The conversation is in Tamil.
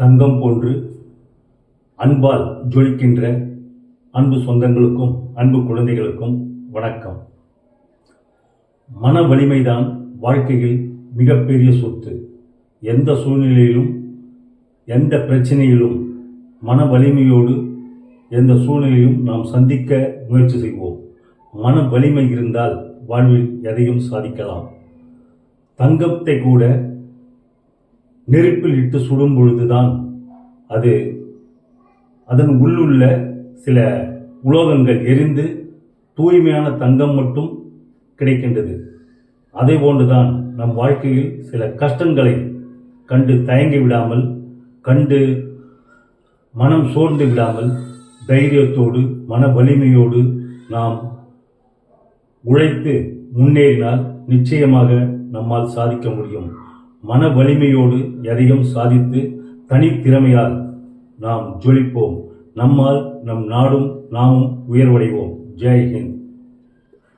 தங்கம் போன்று அன்பால் ஜொலிக்கின்ற அன்பு சொந்தங்களுக்கும் அன்பு குழந்தைகளுக்கும் வணக்கம். மன வலிமைதான் வாழ்க்கையில் மிகப்பெரிய சொத்து. எந்த சூழ்நிலையிலும் எந்த பிரச்சனையிலும் மன வலிமையோடு எந்த சூழ்நிலையும் நாம் சந்திக்க முயற்சி செய்வோம். மன வலிமை இருந்தால் வாழ்வில் எதையும் சாதிக்கலாம். தங்கத்தை கூட நெருப்பில் இட்டு சுடும் பொழுதுதான் அது அதன் உள்ளுள்ள சில உலோகங்கள் எரிந்து தூய்மையான தங்கம் மட்டும் கிடைக்கின்றது. அதே போன்றுதான் நம் வாழ்க்கையில் சில கஷ்டங்களை கண்டு தயங்கி விடாமல், கண்டு மனம் சோர்ந்து விடாமல், தைரியத்தோடு மன வலிமையோடு நாம் உழைத்து முன்னேறினால் நிச்சயமாக நம்மால் சாதிக்க முடியும். மன வலிமையோடு எதையும் சாதித்து தனித்திறமையால் நாம் ஜொலிப்போம். நம்மால் நம் நாடும் நாமும் உயர்வடைவோம். ஜெய் ஹிந்த்.